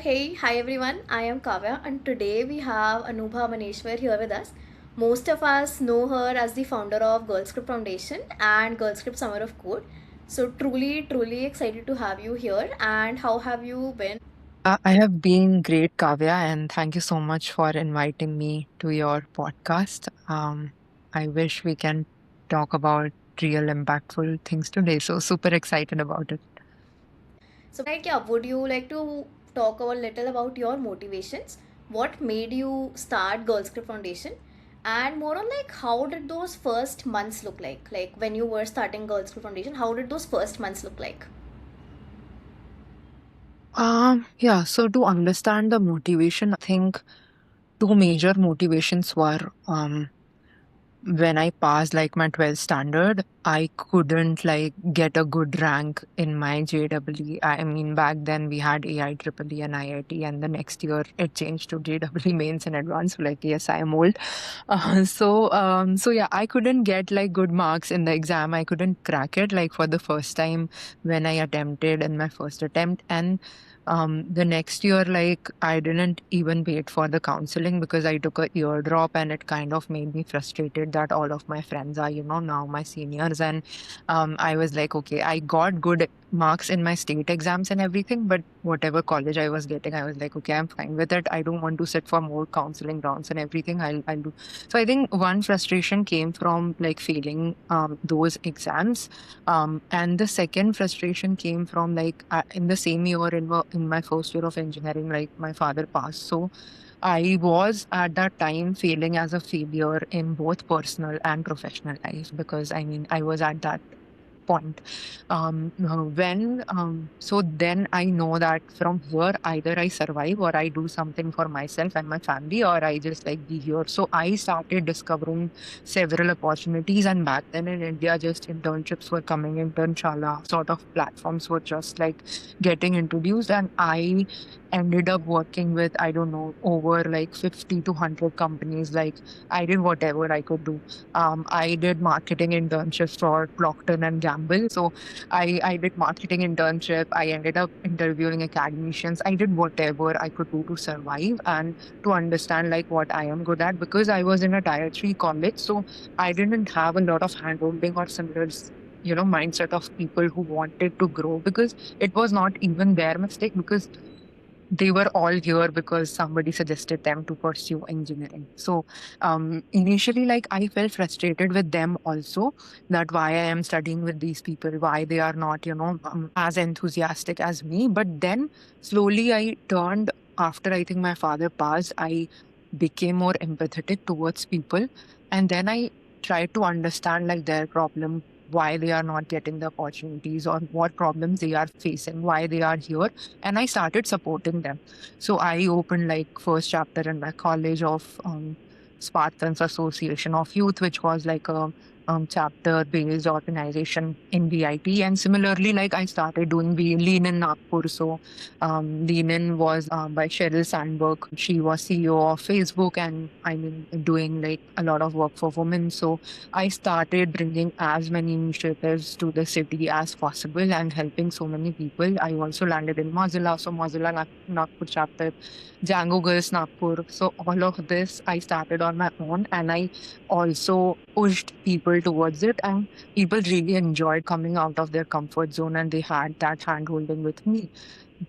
Hi everyone, I am Kavya and today we have Anubha Maneshwar here with us. Most of us know her as the founder of Girl Script Foundation and Girl Script Summer of Code. So truly excited to have you here, and how have you been? I have been great, Kavya, and thank you so much for inviting me to your podcast. I wish we can talk about real impactful things today. So, super excited about it. Would you like to talk a little about your motivations? What made you start Girl Script Foundation? And more on how did those first months look like? Like when you were starting Girl Script Foundation, how did those first months look like? Yeah, so to understand the motivation, I think two major motivations were when I passed like my 12th standard, I couldn't like get a good rank in my JEE. I mean, back then we had AIEEE and IIT, and the next year it changed to JEE mains and advanced. So, like, yes, I am old. So yeah, I couldn't get like good marks in the exam. I couldn't crack it like for the first time when I attempted in my first attempt, and the next year, like, I didn't even wait for the counseling because I took a eardrop and it kind of made me frustrated that all of my friends are, now my seniors. And I was like, okay, I got good marks in my state exams and everything, but whatever college I was getting, I was like, okay, I'm fine with it. I don't want to sit for more counseling rounds and everything. I'll do. So I think one frustration came from like failing those exams, and the second frustration came from like in the same year in my first year of engineering, like my father passed. So I was at that time feeling as a failure in both personal and professional life because I mean, I was at that point. So then I know that from here, either I survive or I do something for myself and my family, or I just like be here. So I started discovering several opportunities. And back then in India, just internships were coming, internshala sort of platforms were just like getting introduced. And I ended up working with, I don't know, over like 50 to 100 companies. Like I did whatever I could do. I did marketing internships for Procter and Gamble. So I did marketing internship. I ended up interviewing academicians. I did whatever I could do to survive and to understand like what I am good at because I was in a tier three college. So I didn't have a lot of handholding or similar mindset of people who wanted to grow because it was not even their mistake because they were all here because somebody suggested them to pursue engineering. So initially, like I felt frustrated with them also that why I am studying with these people, why they are not, as enthusiastic as me. But then slowly I turned after I think my father passed, I became more empathetic towards people. And then I tried to understand like their problem, why they are not getting the opportunities or what problems they are facing, why they are here, and I started supporting them. So I opened like first chapter in my college of Spartans Association of Youth, which was like a chapter based organization in VIT. And similarly, like I started doing Lean in Nagpur. So Lean In was by Sheryl Sandberg. She was CEO of Facebook and I mean doing like a lot of work for women. So I started bringing as many initiatives to the city as possible and helping so many people. I also landed in Mozilla, so Mozilla Nagpur chapter, Django Girls Nagpur. So all of this I started on my own and I also pushed people towards it and people really enjoyed coming out of their comfort zone and they had that hand holding with me.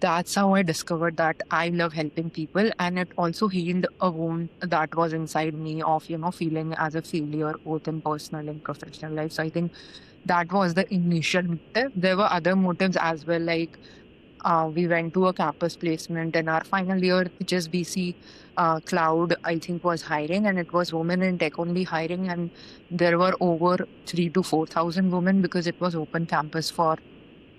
That's how I discovered that I love helping people. And it also healed a wound that was inside me of, feeling as a failure, both in personal and professional life. So I think that was the initial motive. There were other motives as well, like we went to a campus placement in our final year. HSBC Cloud, I think, was hiring, and it was women in tech only hiring. And there were over 3 to 4 thousand women because it was open campus for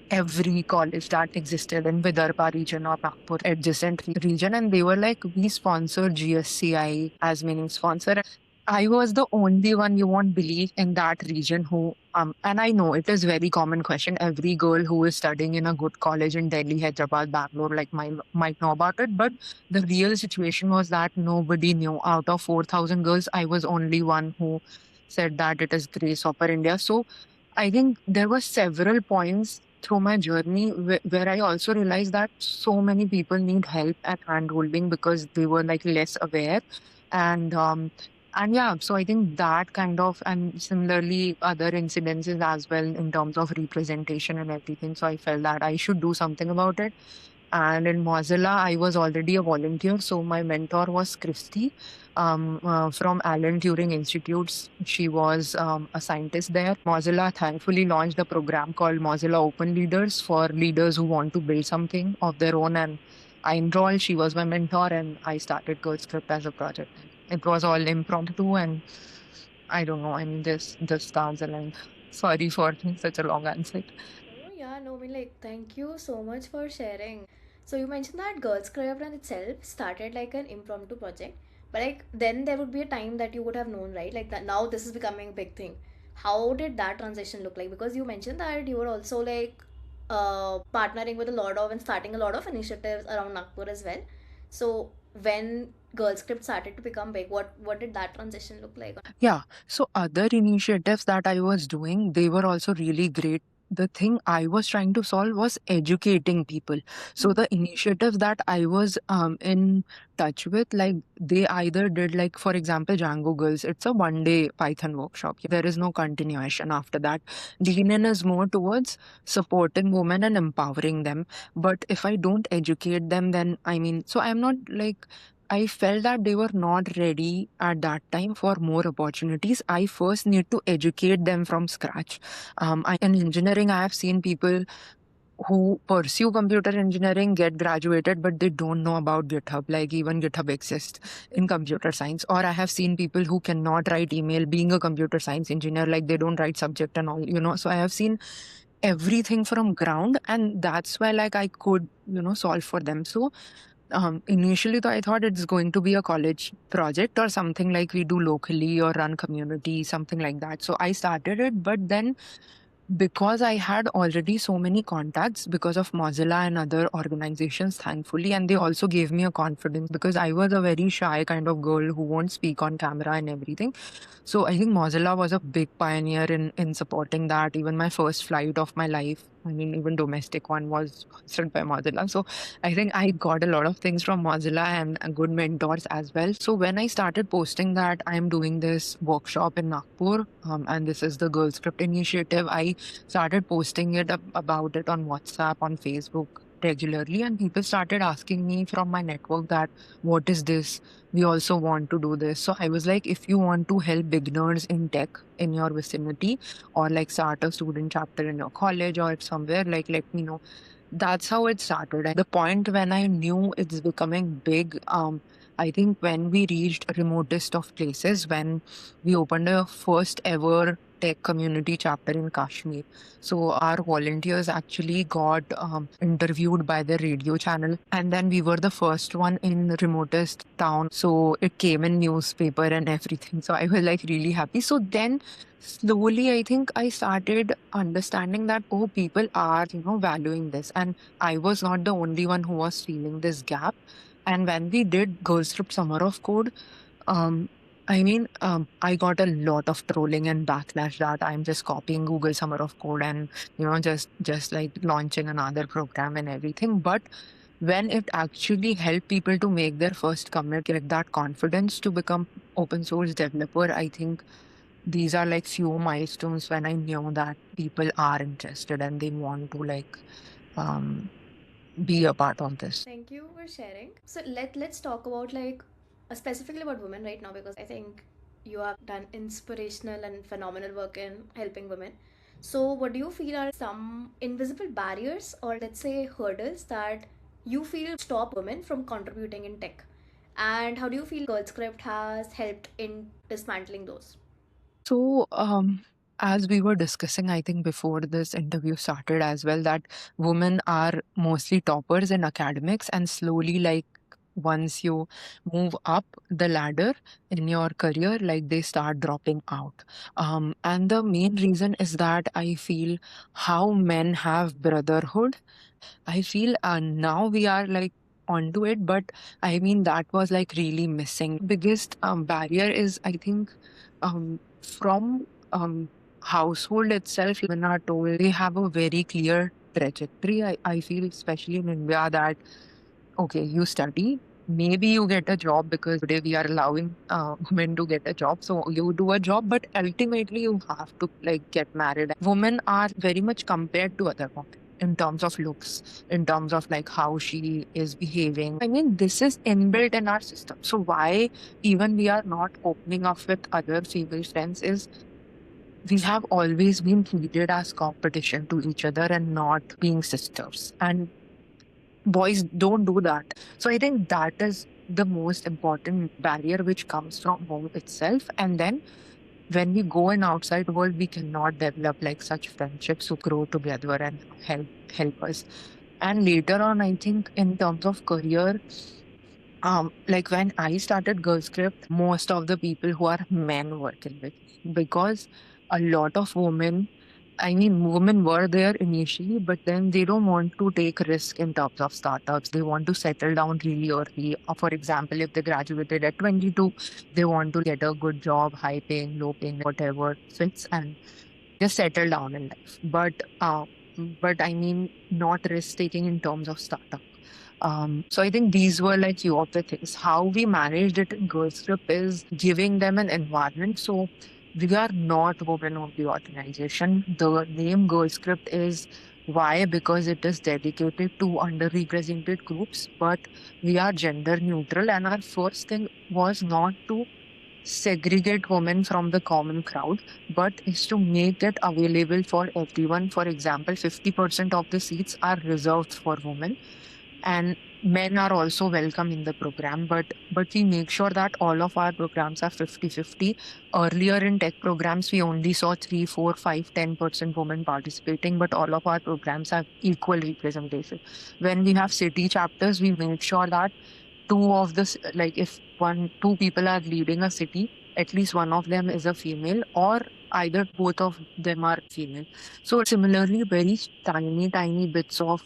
every college that existed in Vidarbha region or Nagpur adjacent region. And they were like, we sponsor GSCI as meaning sponsor. I was the only one, you won't believe, in that region who, and I know it is very common question. Every girl who is studying in a good college in Delhi, Hyderabad, Bangalore, like might know about it. But the real situation was that nobody knew. Out of 4,000 girls, I was only one who said that it is Grace Hopper India. So I think there were several points through my journey where I also realized that so many people need help and hand-holding because they were like less aware. And yeah, so I think that kind of, and similarly other incidences as well in terms of representation and everything. So I felt that I should do something about it. And in Mozilla, I was already a volunteer. So my mentor was Christy from Alan Turing Institutes. She was a scientist there. Mozilla thankfully launched a program called Mozilla Open Leaders for leaders who want to build something of their own. And I enrolled, she was my mentor, and I started GirlScript as a project. It was all impromptu, and I don't know, I mean, this the stars aligned. Sorry for such a long answer. Oh, yeah, no, I mean, like, thank you so much for sharing. So, you mentioned that Girls Craft in itself started like an impromptu project, but like, then there would be a time that you would have known, right? Like, that now this is becoming a big thing. How did that transition look like? Because you mentioned that you were also like partnering with a lot of and starting a lot of initiatives around Nagpur as well. So, when Girls Script started to become big, what did that transition look like? Yeah. So other initiatives that I was doing, they were also really great. The thing I was trying to solve was educating people. So the initiatives that I was in touch with, like they either did, like for example, Django Girls, it's a 1 day Python workshop. There is no continuation after that. Lean in is more towards supporting women and empowering them. But if I don't educate them, then I mean, so I'm not like I felt that they were not ready at that time for more opportunities. I first need to educate them from scratch. In engineering, I have seen people who pursue computer engineering get graduated, but they don't know about GitHub. Like even GitHub exists in computer science. Or I have seen people who cannot write email being a computer science engineer, like they don't write subject and all. So I have seen everything from ground, and that's why like I could, solve for them. So initially, though, I thought it's going to be a college project or something like we do locally or run community, something like that. So I started it, but then because I had already so many contacts because of Mozilla and other organizations, thankfully, and they also gave me a confidence because I was a very shy kind of girl who won't speak on camera and everything. So I think Mozilla was a big pioneer in supporting that. Even my first flight of my life, I mean, even domestic one was hosted by Mozilla. So I think I got a lot of things from Mozilla and good mentors as well. So when I started posting that I'm doing this workshop in Nagpur, and this is the Girl Script initiative, I started posting about it on WhatsApp, on Facebook regularly, and people started asking me from my network that what is this, we also want to do this. So I was like, if you want to help beginners in tech in your vicinity or like start a student chapter in your college or somewhere, like let me know. That's how it started. And the point when I knew it's becoming big, I think when we reached remotest of places, when we opened a first ever tech community chapter in Kashmir. So our volunteers actually got interviewed by the radio channel, and then we were the first one in remotest town. So it came in newspaper and everything. So I was like really happy. So then slowly, I think I started understanding that, oh, people are, valuing this. And I was not the only one who was feeling this gap. And when we did Girls Trip Summer of Code, um, I got a lot of trolling and backlash that I'm just copying Google Summer of Code and, just like launching another program and everything. But when it actually helped people to make their first commit, get that confidence to become open source developer, I think these are like few milestones when I knew that people are interested and they want to like um, be a part of this. Thank you for sharing. So let's talk about like specifically about women right now because I think you have done inspirational and phenomenal work in helping women. So what do you feel are some invisible barriers or let's say hurdles that you feel stop women from contributing in tech? And how do you feel GirlScript has helped in dismantling those? So, as we were discussing, I think before this interview started as well, that women are mostly toppers in academics, and slowly, like, once you move up the ladder in your career, like they start dropping out. And the main reason is that I feel how men have brotherhood. I feel now we are like onto it, but I mean, that was like really missing. Biggest barrier is, I think, from household itself, women are told they have a very clear trajectory. I feel, especially in India, that okay, you study, maybe you get a job because today we are allowing women to get a job. So you do a job, but ultimately you have to like get married. Women are very much compared to other women in terms of looks, in terms of like how she is behaving. I mean, this is inbuilt in our system. So why even we are not opening up with other female friends is we have always been treated as competition to each other and not being sisters. And boys don't do that. So I think that is the most important barrier which comes from home itself. And then when we go in outside world, we cannot develop like such friendships to grow together and help us. And later on, I think in terms of career, like when I started Girl Script, most of the people who are men working with me, because a lot of women, I mean, women were there initially, but then they don't want to take risk in terms of startups. They want to settle down really early. For example, if they graduated at 22, they want to get a good job, high paying, low paying, whatever fits, and just settle down in life. But I mean, not risk taking in terms of startup. So I think these were like few of the things. How we managed it in Girl Script is giving them an environment. So we are not women-only organization. The name Girl Script is why? Because it is dedicated to underrepresented groups, but we are gender neutral. And our first thing was not to segregate women from the common crowd, but is to make it available for everyone. For example, 50% of the seats are reserved for women, and men are also welcome in the program, but we make sure that all of our programs are 50-50. Earlier in tech programs we only saw 3, 4, 5, 10% women participating, but all of our programs have equal representation. When we have city chapters, we make sure that like if two people are leading a city, at least one of them is a female, or either both of them are female. So similarly, very tiny bits of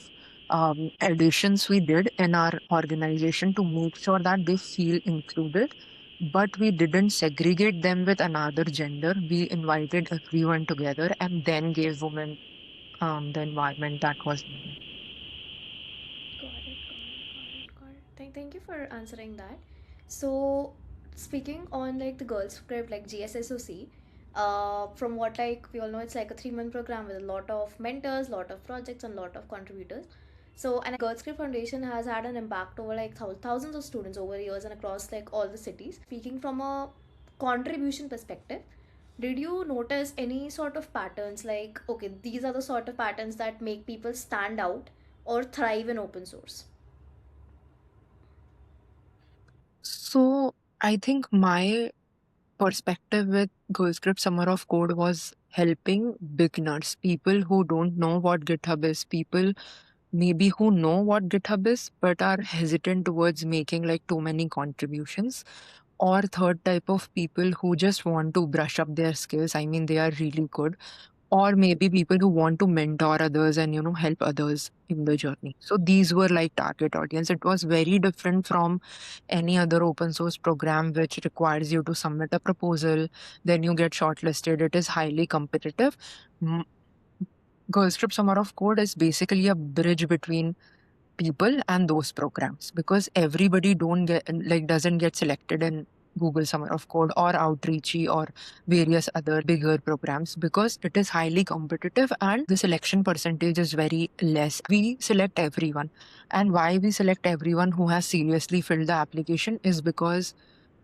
additions we did in our organization to make sure that they feel included, but we didn't segregate them with another gender. We invited everyone together and then gave women the environment that was needed. Got it. Thank you for answering that. So, speaking on like the Girls Script, like GSSOC, from what like we all know, it's like a 3 month program with a lot of mentors, lot of projects, and lot of contributors. So, and Girls Script Foundation has had an impact over like thousands of students over years and across like all the cities. Speaking from a contribution perspective, did you notice any sort of patterns like, okay, these are the sort of patterns that make people stand out or thrive in open source? So I think my perspective with Girl Script Summer of Code was helping beginners, people who don't know what GitHub is, people maybe who know what GitHub is but are hesitant towards making like too many contributions. Or third type of people who just want to brush up their skills. I mean, they are really good, or maybe people who want to mentor others and help others in the journey. So these were like target audience. It was very different from any other open source program which requires you to submit a proposal, then you get shortlisted. It is highly competitive. M- Girl Script Summer of Code is basically a bridge between people and those programs, because everybody don't get like doesn't get selected in Google Summer of Code or Outreachy or various other bigger programs, because it is highly competitive and the selection percentage is very less. We select everyone, and why we select everyone who has seriously filled the application is because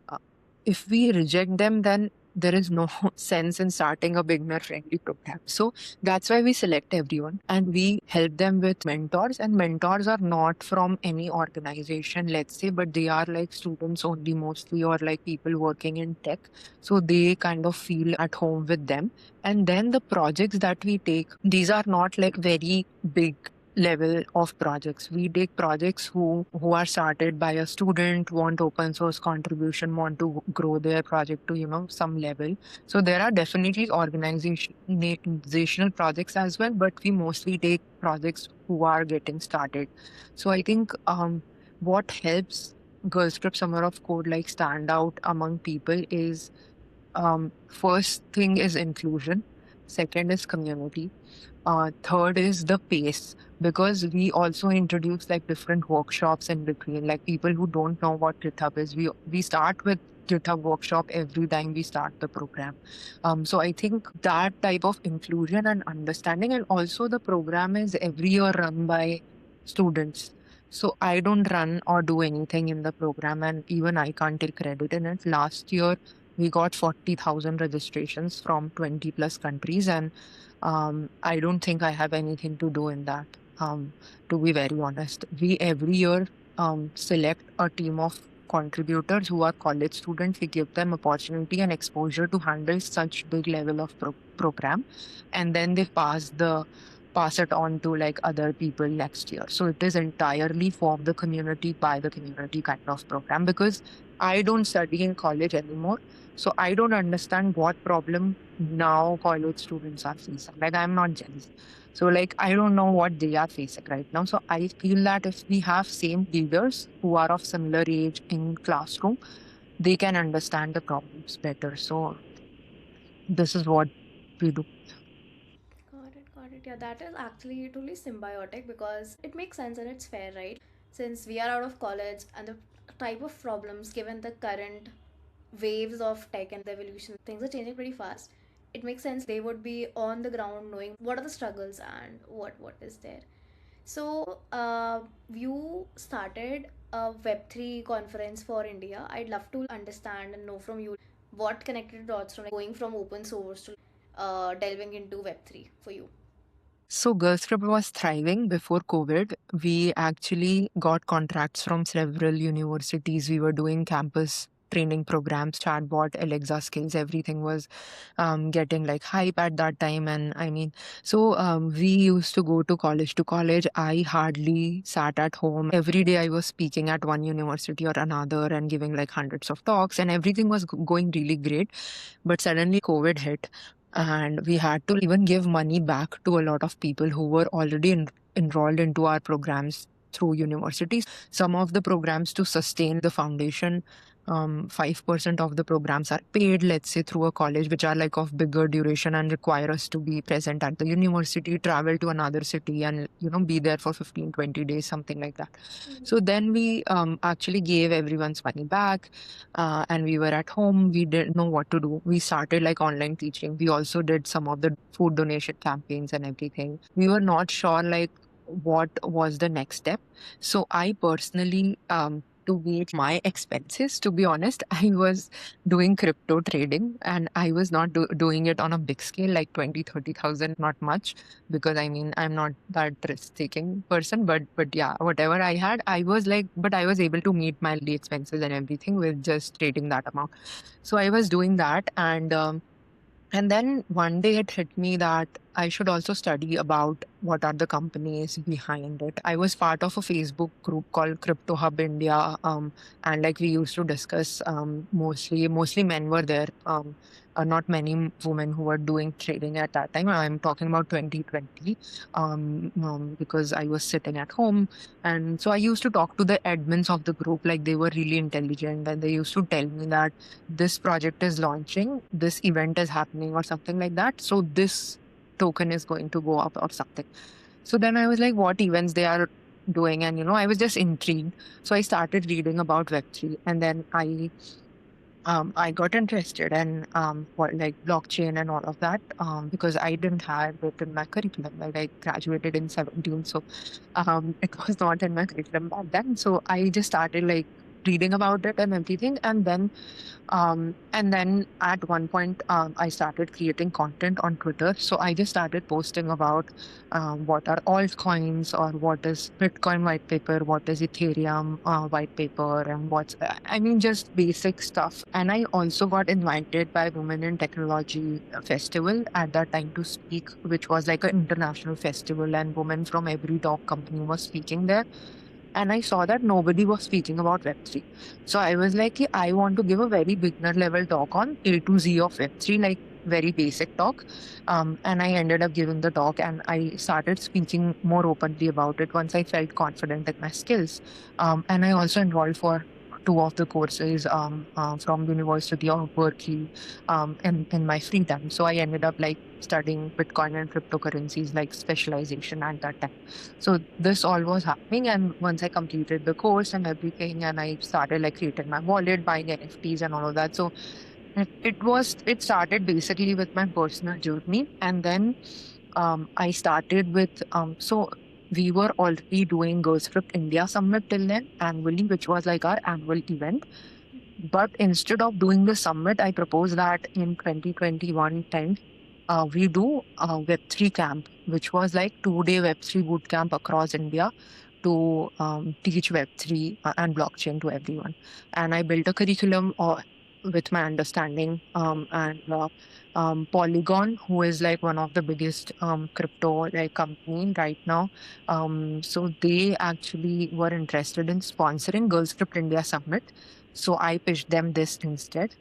uh, if we reject them, then there is no sense in starting a beginner friendly program. So that's why we select everyone and we help them with mentors. And mentors are not from any organization, let's say, but they are like students only mostly, or like people working in tech. So they kind of feel at home with them. And then the projects that we take, these are not like very big level of projects. We take projects who are started by a student, want open source contribution, want to grow their project to some level. So there are definitely organizational projects as well, but we mostly take projects who are getting started. So I think what helps Girl Script Summer of Code like stand out among people is first thing is inclusion, second is community, Third is the pace, because we also introduce like different workshops in between. Like people who don't know what GitHub is, we start with GitHub workshop every time we start the program. So I think that type of inclusion and understanding, and also the program is every year run by students. So I don't run or do anything in the program, and even I can't take credit in it. Last year we got 40,000 registrations from 20 plus countries, and I don't think I have anything to do in that. To be very honest, we every year select a team of contributors who are college students. We give them opportunity and exposure to handle such big level of program, and then they pass it on to like other people next year. So it is entirely for the community, by the community kind of program, because I don't study in college anymore. So I don't understand what problem now college students are facing. Like I'm not Gen Z. So like I don't know what they are facing right now. So I feel that if we have same leaders who are of similar age in classroom, they can understand the problems better. So this is what we do. Got it, got it. Yeah, that is actually totally symbiotic because it makes sense and it's fair, right? Since we are out of college and the type of problems given the current waves of tech and the evolution, things are changing pretty fast. It makes sense they would be on the ground knowing what are the struggles and what is there. So, you started a Web3 conference for India. I'd love to understand and know from you what connected the dots from like, going from open source to delving into Web3 for you. So GirlScript was thriving before COVID. We actually got contracts from several universities. We were doing campus training programs, chatbot, Alexa skills, everything was getting like hype at that time. And I mean, so we used to go to college. I hardly sat at home. Every day I was speaking at one university or another and giving like hundreds of talks, and everything was going really great. But suddenly COVID hit, and we had to even give money back to a lot of people who were already enrolled into our programs through universities. Some of the programs, to sustain the foundation, 5% of the programs are paid, let's say through a college, which are like of bigger duration and require us to be present at the university, travel to another city, and be there for 15-20 days, something like that. So then we actually gave everyone's money back, and we were at home. We didn't know what to do. We started like online teaching. We also did some of the food donation campaigns and everything. We were not sure like what was the next step. So I personally, to meet my expenses, to be honest, I was doing crypto trading, and I was not doing it on a big scale, like 20, 30,000, not much, because I mean, I'm not that risk taking person, but yeah, whatever I had, I was like, but I was able to meet my daily expenses and everything with just trading that amount. So I was doing that, and then one day it hit me that I should also study about what are the companies behind it. I was part of a Facebook group called Crypto Hub India, and like we used to discuss. Mostly men were there. Not many women who were doing trading at that time. I'm talking about 2020, because I was sitting at home, and so I used to talk to the admins of the group. Like they were really intelligent, and they used to tell me that this project is launching, this event is happening, or something like that. So this token is going to go up or something. So then I was like, what events they are doing? And I was just intrigued. So I started reading about Web3, and then I got interested in what like blockchain and all of that, because I didn't have it in my curriculum. Like I graduated in 17, so it was not in my curriculum back then. So I just started like reading about it and everything, and then at one point, I started creating content on Twitter. So I just started posting about what are altcoins, or what is Bitcoin white paper, what is Ethereum white paper, and I mean, just basic stuff. And I also got invited by Women in Technology Festival at that time to speak, which was like an international festival, and women from every top company was speaking there. And I saw that nobody was speaking about Web3. So I was like, "Ki, I want to give a very beginner level talk on A to Z of Web3, like very basic talk." And I ended up giving the talk, and I started speaking more openly about it once I felt confident in my skills. And I also enrolled for two of the courses from University of Berkeley in my free time. So I ended up like studying Bitcoin and cryptocurrencies like specialization at that time. So this all was happening, and once I completed the course and everything, and I started like creating my wallet, buying NFTs and all of that. So it started basically with my personal journey, and then I started with so we were already doing GhostScript India Summit till then annually, which was like our annual event. But instead of doing the summit, I proposed that in 2021 10, we do a Web3 camp, which was like 2-day Web3 boot camp across India to teach Web3 and blockchain to everyone. And I built a curriculum with my understanding and Polygon, who is like one of the biggest crypto like company right now. So they actually were interested in sponsoring GhostScript India Summit. So I pitched them this instead.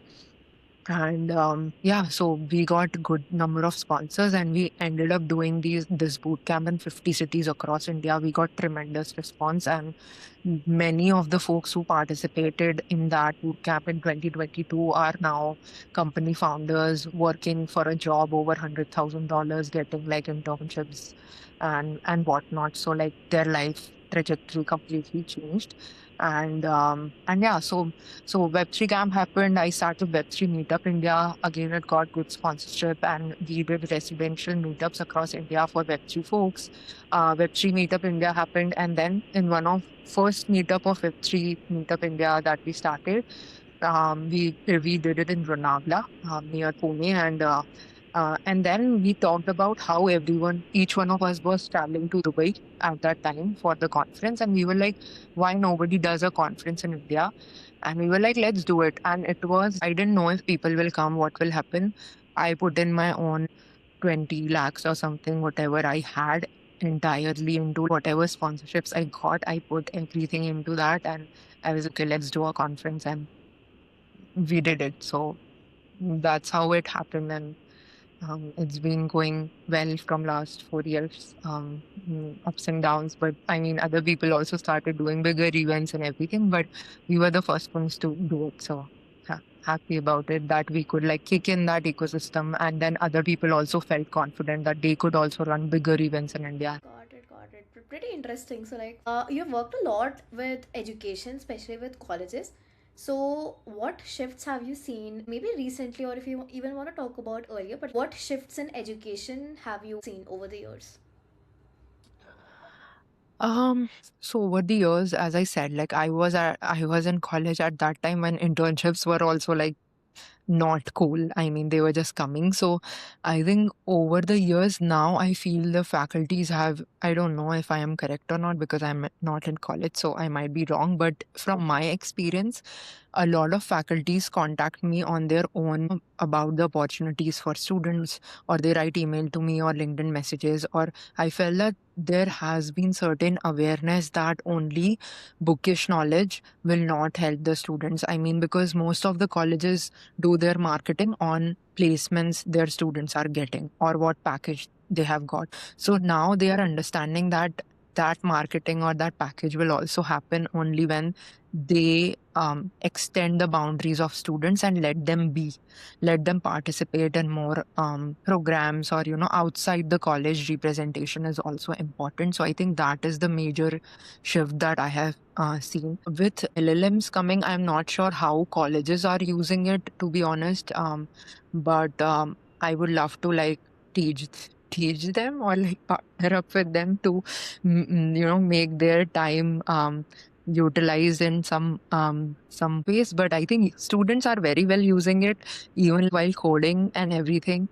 And yeah, so we got good number of sponsors, and we ended up doing this boot camp in 50 cities across India. We got tremendous response, and many of the folks who participated in that boot camp in 2022 are now company founders working for a job over $100,000, getting like internships and whatnot. So like their life trajectory completely changed. And yeah, so Web3 camp happened. I started Web3 Meetup India. Again, it got good sponsorship, and we did residential meetups across India for Web3 folks. Web3 Meetup India happened, and then in one of first meetup of Web3 Meetup India that we started, we did it in Ranagla near Pune, and then we talked about how each one of us was traveling to Dubai at that time for the conference, and we were like, why nobody does a conference in India? And we were like, let's do it. And I didn't know if people will come, what will happen. I put in my own 20 lakhs or something, whatever I had entirely into whatever sponsorships I got. I put everything into that, and I was okay, let's do a conference, and we did it. So that's how it happened. And it's been going well from last 4 years, ups and downs. But I mean, other people also started doing bigger events and everything, but we were the first ones to do it. So happy about it that we could like kick in that ecosystem, and then other people also felt confident that they could also run bigger events in India. Got it, got it. Pretty interesting. So, like, you've worked a lot with education, especially with colleges. So, what shifts have you seen, maybe recently, or if you even want to talk about earlier, but what shifts in education have you seen over the years? So over the years, as I said, like I was in college at that time when internships were also like not cool. I mean, they were just coming. So I think over the years now, I feel the faculties have, I don't know if I am correct or not because I'm not in college, so I might be wrong. But from my experience, a lot of faculties contact me on their own about the opportunities for students, or they write email to me or LinkedIn messages, or I felt that there has been certain awareness that only bookish knowledge will not help the students. I mean, because most of the colleges do their marketing on placements their students are getting or what package they have got. So now they are understanding that that marketing or that package will also happen only when they extend the boundaries of students and let them participate in more programs, or outside the college representation is also important. So I think that is the major shift that I have seen with LLMs coming. I'm not sure how colleges are using it, to be honest, but I would love to like teach teach them or like partner up with them to make their time utilized in some ways. But I think students are very well using it even while coding and everything.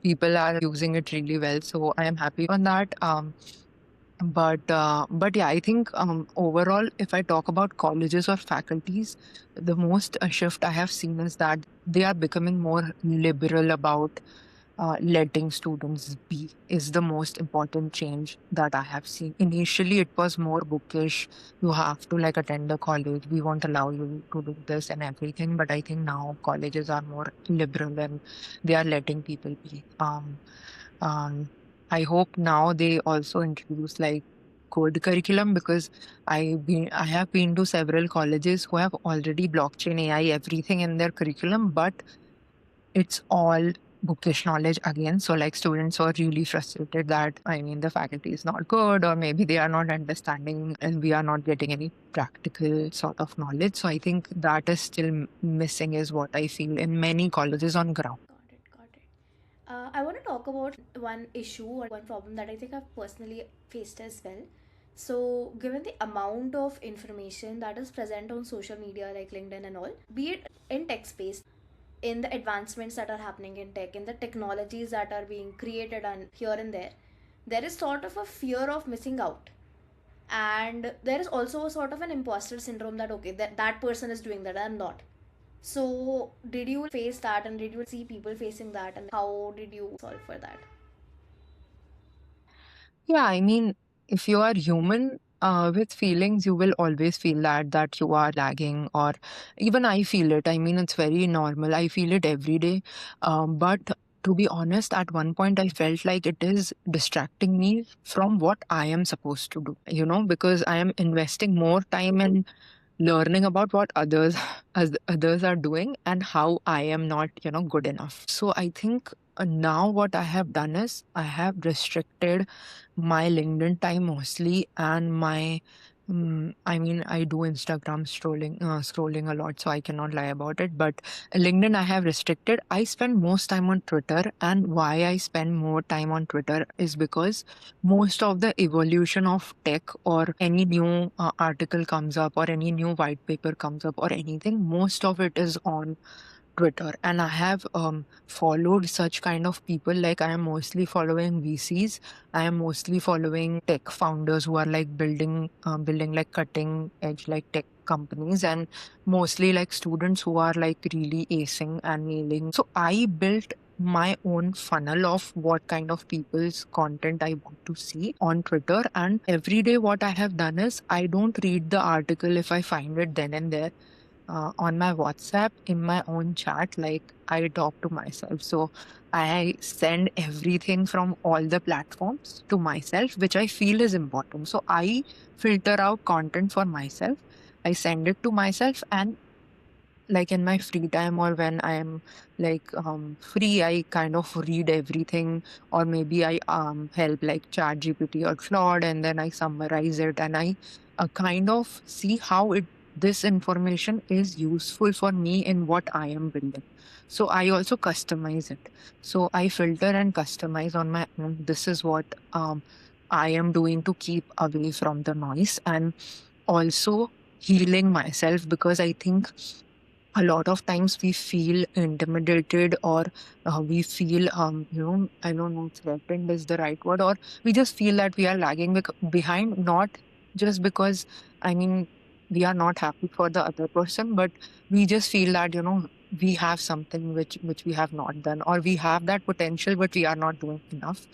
People are using it really well, so I am happy on that. But yeah, I think overall, if I talk about colleges or faculties, the most shift I have seen is that they are becoming more liberal about letting students be is the most important change that I have seen. Initially, it was more bookish. You have to like attend the college. We won't allow you to do this and everything. But I think now colleges are more liberal and they are letting people be. I hope now they also introduce like good curriculum because I have been to several colleges who have already blockchain, AI, everything in their curriculum, but it's all bookish knowledge again. So like students are really frustrated that the faculty is not good, or maybe they are not understanding and we are not getting any practical sort of knowledge. So I think that is still missing is what I feel in many colleges on ground. Got it, got it. I want to talk about one issue or one problem that I think I've personally faced as well. So, given the amount of information that is present on social media like LinkedIn and all, be it in tech space, in the advancements that are happening in tech, in the technologies that are being created and here and there is sort of a fear of missing out. And there is also a sort of an imposter syndrome that, okay, that person is doing that, I'm not. So, did you face that and did you see people facing that and how did you solve for that? Yeah, if you are human with feelings, you will always feel that you are lagging, or even I feel it. It's very normal. I feel it every day. But to be honest, at one point I felt like it is distracting me from what I am supposed to do. Because I am investing more time in learning about what others as others are doing and how I am not, good enough. So I think now what I have done is I have restricted my LinkedIn time mostly, and my I do Instagram scrolling a lot, so I cannot lie about it. But LinkedIn I have restricted. I spend most time on Twitter, and why I spend more time on Twitter is because most of the evolution of tech, or any new article comes up, or any new white paper comes up, or anything, most of it is on Twitter. And I have followed such kind of people. Like, I am mostly following VCs. I am mostly following tech founders who are like building like cutting edge like tech companies, and mostly like students who are like really acing and nailing. So I built my own funnel of what kind of people's content I want to see on Twitter. And every day what I have done is I don't read the article if I find it then and there on my WhatsApp in my own chat, like I talk to myself. So I send everything from all the platforms to myself, which I feel is important. So I filter out content for myself. I send it to myself, and like in my free time, or when I am like free, I kind of read everything, or maybe I help like ChatGPT or Claude, and then I summarize it, and I kind of see how it this information is useful for me in what I am building. So I also customize it. So I filter and customize on my own. This is what I am doing to keep away from the noise, and also healing myself, because I think a lot of times we feel intimidated, or we feel I don't know, threatened is the right word, or we just feel that we are lagging behind, not just because we are not happy for the other person, but we just feel that we have something which we have not done, or we have that potential but we are not doing enough.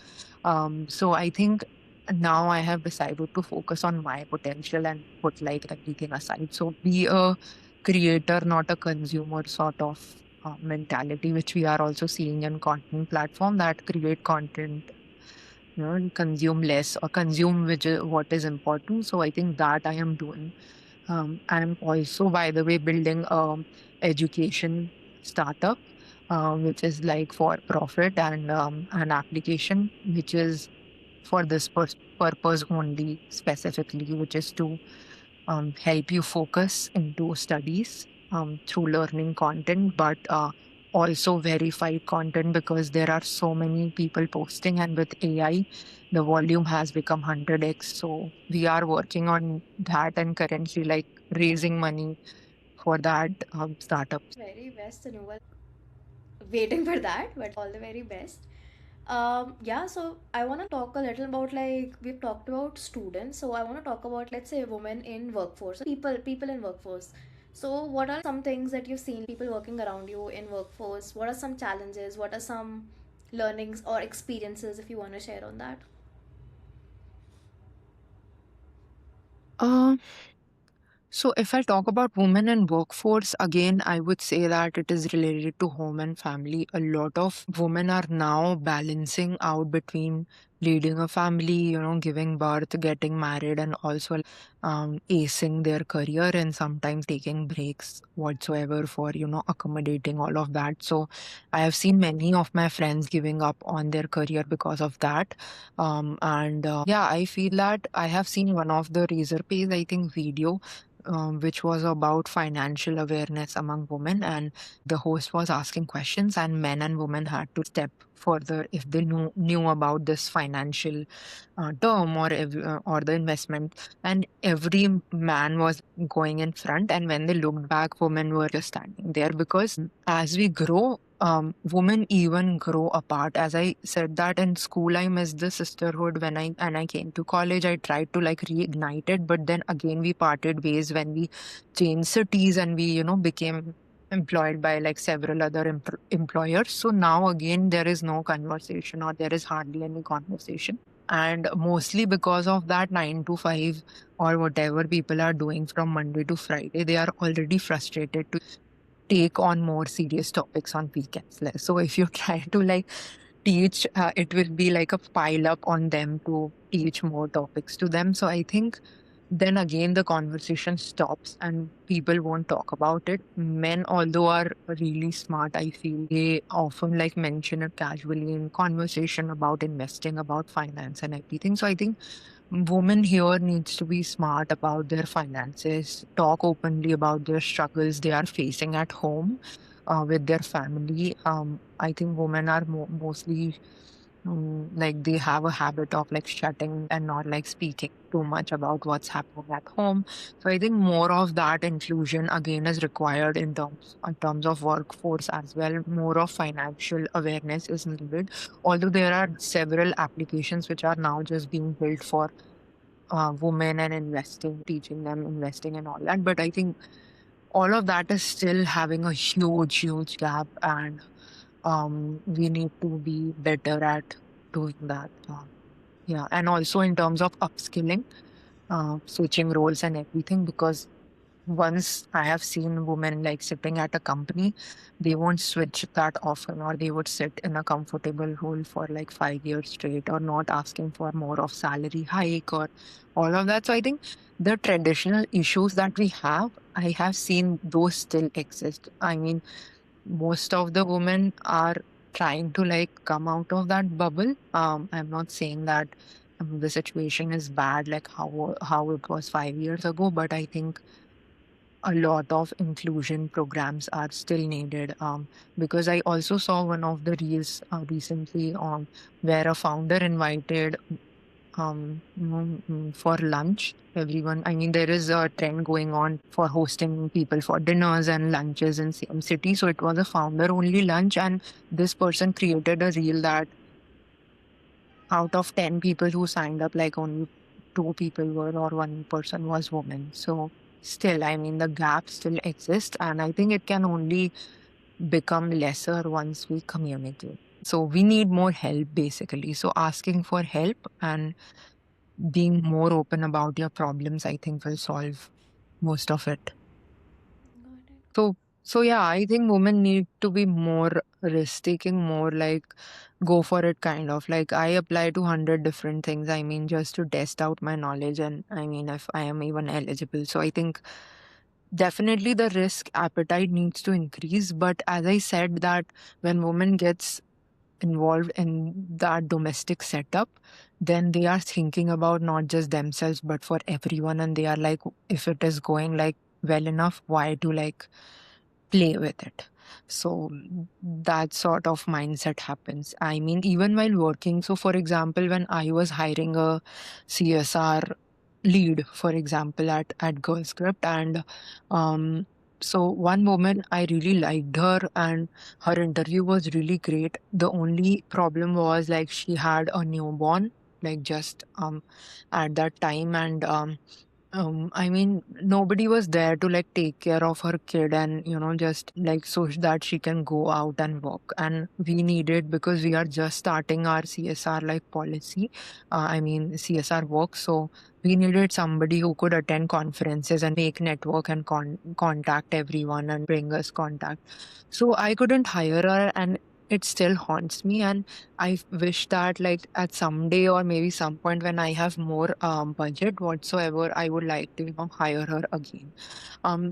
So I think now I have decided to focus on my potential and put like everything aside. So be a creator, not a consumer sort of mentality, which we are also seeing in content platform that create content, and consume less, or consume what is important. So I think that I am doing. I'm also, by the way, building education startup, which is like for profit, and an application which is for this purpose only specifically, which is to help you focus into studies through learning content, but also verified content, because there are so many people posting, and with AI, the volume has become 100x. So we are working on that, and currently like raising money for that startup. Very best, Anuval. Waiting for that, but all the very best. Yeah, so I want to talk a little about, like, we've talked about students, so I want to talk about, let's say, women in workforce, people in workforce. So what are some things that you've seen people working around you in workforce? What are some challenges? What are some learnings or experiences, if you want to share on that? Uh, So if I talk about women in workforce, again, I would say that it is related to home and family. A lot of women are now balancing out between leading a family, giving birth, getting married, and also acing their career and sometimes taking breaks whatsoever for, accommodating all of that. So I have seen many of my friends giving up on their career because of that. And yeah, I feel that I have seen one of the Razorpays, I think, video. Which was about financial awareness among women, and the host was asking questions, and men and women had to step further if they knew about this financial term or the investment, and every man was going in front, and when they looked back, women were just standing there because as we grow, women even grow apart. As I said that in school, I missed the sisterhood. When I came to college, I tried to like reignite it, but then again we parted ways when we changed cities and we became employed by like several other employers. So now again there is no conversation, or there is hardly any conversation, and mostly because of that 9 to 5 or whatever people are doing from Monday to Friday, they are already frustrated to take on more serious topics on weekends. So if you try to like teach, it will be like a pile up on them to teach more topics to them. So I think then again the conversation stops and people won't talk about it. Men, although are really smart, I feel they often like mention it casually in conversation about investing, about finance and everything. So I think women here needs to be smart about their finances, talk openly about their struggles they are facing at home with their family. I think women are mostly like they have a habit of like shutting and not like speaking too much about what's happening at home. So I think more of that inclusion again is required in terms of workforce as well. More of financial awareness is needed. Although there are several applications which are now just being built for women and investing, teaching them investing and all that. But I think all of that is still having a huge, huge gap, and we need to be better at doing that. Yeah, and also in terms of upskilling, switching roles and everything, because once I have seen women like sitting at a company, they won't switch that often, or they would sit in a comfortable role for like 5 years straight, or not asking for more of salary hike or all of that. So I think the traditional issues that we have, I have seen those still exist. I mean, most of the women are trying to like come out of that bubble. I'm not saying that the situation is bad, like how it was 5 years ago, but I think a lot of inclusion programs are still needed. Because I also saw one of the reels recently on where a founder invited for lunch everyone. I mean, there is a trend going on for hosting people for dinners and lunches in same city. So it was a founder only lunch, and this person created a reel that out of 10 people who signed up, like only 2 people were, or 1 person was woman. So still, I mean, the gap still exists, and I think it can only become lesser once we communicate. So we need more help basically. So asking for help and being more open about your problems, I think, will solve most of it. Got it. So yeah, I think women need to be more risk taking, more like go for it kind of. Like I apply to 100 different things. I mean, just to test out my knowledge, and I mean if I am even eligible. So I think definitely the risk appetite needs to increase. But as I said that when women gets involved in that domestic setup, then they are thinking about not just themselves but for everyone, and they are like, if it is going like well enough, why to like play with it? So that sort of mindset happens. I mean, even while working, so for example, when I was hiring a CSR lead, for example, at Girl Script, and um so one woman, I really liked her, and her interview was really great. The only problem was like she had a newborn, like just at that time, and I mean, nobody was there to like take care of her kid, and just like so that she can go out and work. And we needed, because we are just starting our CSR like policy, I mean CSR work. So we needed somebody who could attend conferences and make network and contact everyone and bring us contact. So I couldn't hire her, and it still haunts me, and I wish that like at someday or maybe some point when I have more budget whatsoever, I would like to hire her again.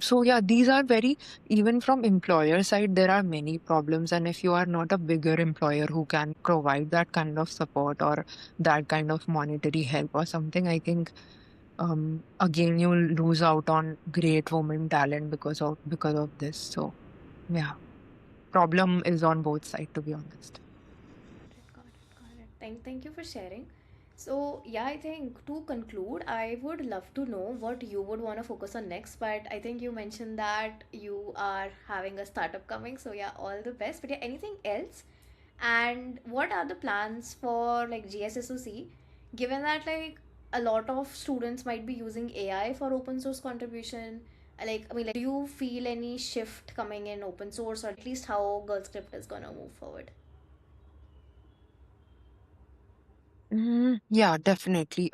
So yeah, these are very, even from employer side, there are many problems. And if you are not a bigger employer who can provide that kind of support or that kind of monetary help or something, I think again you'll lose out on great women talent because of this. So yeah, problem is on both sides, to be honest. Got it. Thank you for sharing. So yeah, I think to conclude, I would love to know what you would want to focus on next. But I think you mentioned that you are having a startup coming. So yeah, all the best. But yeah, anything else? And what are the plans for like GSSOC? Given that like a lot of students might be using AI for open source contribution. Like, do you feel any shift coming in open source, or at least how Girl Script is gonna move forward? Yeah, definitely.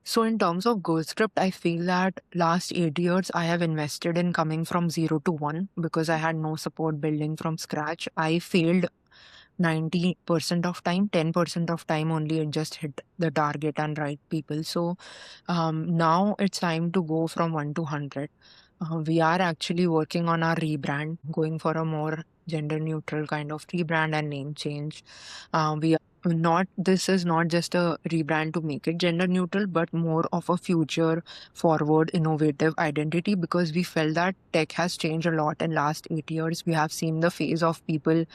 So in terms of GoScript, I feel that last 8 years I have invested in coming from zero to one because I had no support building from scratch. I failed 90% of time, 10% of time only it just hit the target and right people. So now it's time to go from 1 to 100. We are actually working on our rebrand, going for a more gender neutral kind of rebrand and name change. We are not, this is not just a rebrand to make it gender neutral, but more of a future forward innovative identity because we felt that tech has changed a lot in last 8 years. We have seen the phase of people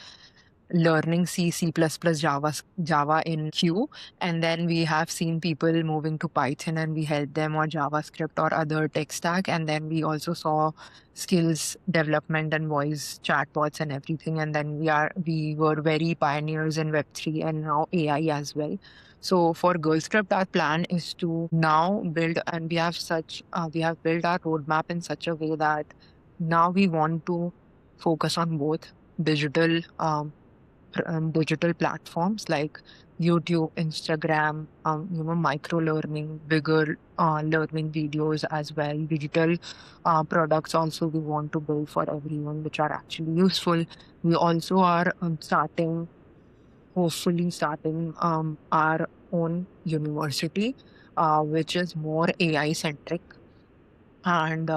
learning C, Java in Q. And then we have seen people moving to Python and we helped them or JavaScript or other tech stack. And then we also saw skills development and voice chatbots and everything. And then we were very pioneers in Web3 and now AI as well. So for GirlScript, our plan is to now build, and we have built our roadmap in such a way that now we want to focus on both digital digital platforms like YouTube, Instagram, micro learning, bigger learning videos as well. Digital products also we want to build for everyone, which are actually useful. We also are hopefully starting our own university, which is more AI centric and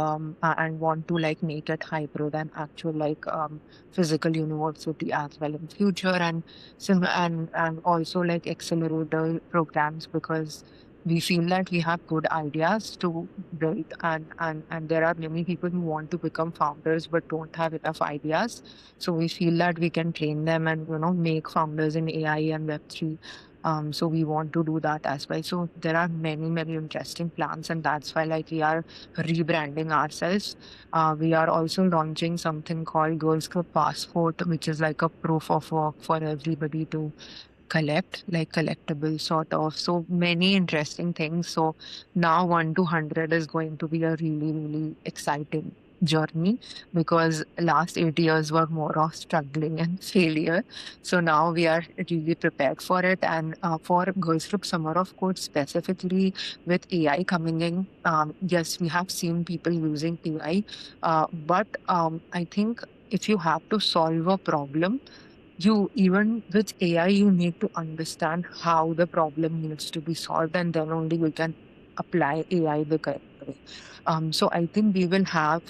want to like make it hybrid and actual like physical university as well in future and also like accelerator programs because we feel that we have good ideas to build and there are many people who want to become founders but don't have enough ideas, so we feel that we can train them and make founders in AI and Web3. So we want to do that as well. So there are many interesting plans, and that's why like we are rebranding ourselves. We are also launching something called Girls Club Passport, which is like a proof of work for everybody to collect, like collectible sort of. So many interesting things. So now 1 to 100 is going to be a really exciting journey because last 8 years were more of struggling and failure. So now we are really prepared for it. And for Girls Group Summer of Code specifically with AI coming in, yes, we have seen people using AI, but I think if you have to solve a problem, you even with AI, you need to understand how the problem needs to be solved, and then only we can apply AI the correct way. So I think we will have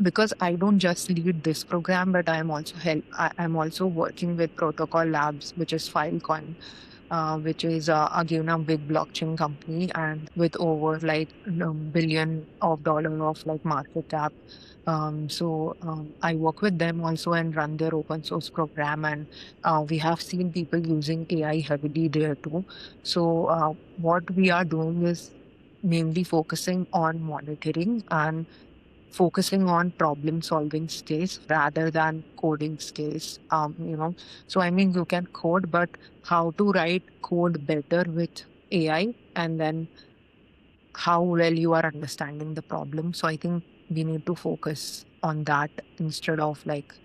because I don't just lead this program, but I'm also working with Protocol Labs, which is Filecoin, which is again a big blockchain company and with over like billion of dollar of like market cap. I work with them also and run their open source program, and we have seen people using AI heavily there too. So what we are doing is mainly focusing on monitoring and focusing on problem solving skills rather than coding skills. So I mean, you can code, but how to write code better with AI and then how well you are understanding the problem. So I think we need to focus on that instead of like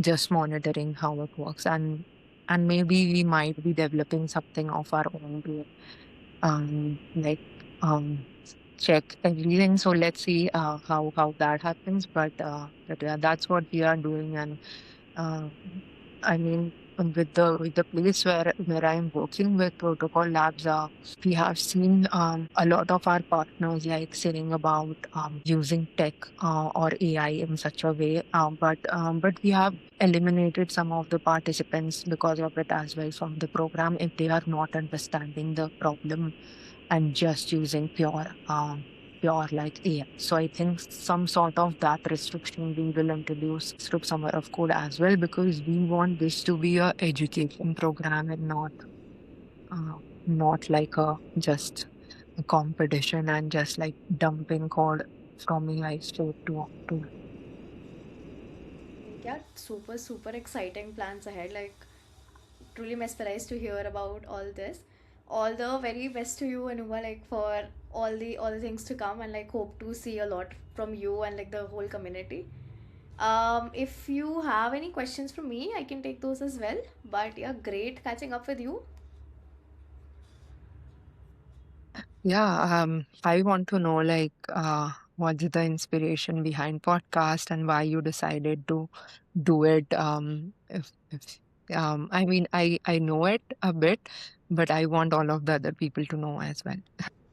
just monitoring how it works. And maybe we might be developing something of our own to like check everything. So let's see how that happens. But yeah, that's what we are doing, and uh, I mean, with the place where I'm working with Protocol Labs, we have seen a lot of our partners like saying about using tech or AI in such a way, but we have eliminated some of the participants because of it as well from the program if they are not understanding the problem and just using pure like AI. So I think some sort of that restriction we will introduce through Summer of Code as well, because we want this to be a education program and uh, not like a just a competition and just like dumping code from AI straight to Yeah, super, super exciting plans ahead. Like, truly mesmerized to hear about all this. All the very best to you, Anuba, like for all the things to come, and like hope to see a lot from you and like the whole community. If you have any questions from me, I can take those as well. But yeah, great catching up with you. Yeah, I want to know like what's the inspiration behind podcast and why you decided to do it. If I mean, I know it a bit, but I want all of the other people to know as well.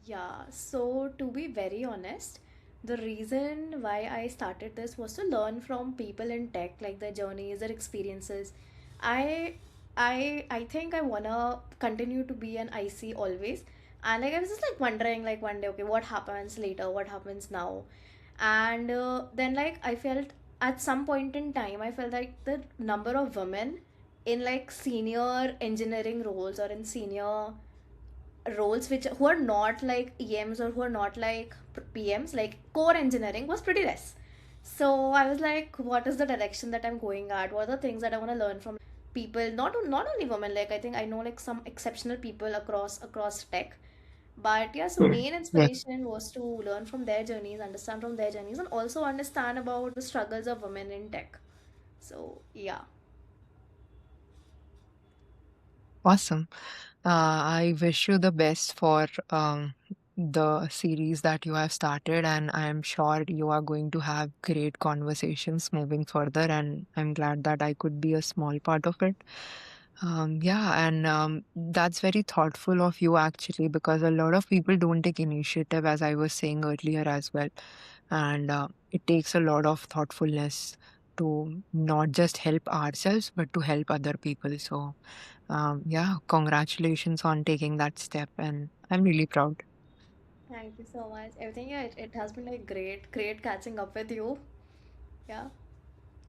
Yeah, so to be very honest, the reason why I started this was to learn from people in tech, like their journeys, their experiences. I I think I wanna continue to be an IC always. And like I was just like wondering like one day, okay, what happens later? What happens now? And then like I felt at some point in time, I felt like the number of women in like senior engineering roles or in senior roles which who are not like EMs or who are not like PMs, like core engineering was pretty less. So I was like, what is the direction that I'm going at? What are the things that I want to learn from people? Not only women. Like I think I know like some exceptional people across tech. But yeah, so main Yes. inspiration was to learn from their journeys, understand from their journeys, and also understand about the struggles of women in tech. So yeah. Awesome. I wish you the best for the series that you have started, and I am sure you are going to have great conversations moving further. And I'm glad that I could be a small part of it. Yeah, and that's very thoughtful of you actually, because a lot of people don't take initiative, as I was saying earlier as well. And it takes a lot of thoughtfulness to not just help ourselves, but to help other people. So, yeah, congratulations on taking that step, and I'm really proud. Thank you so much. Everything, yeah, it has been like great catching up with you. Yeah.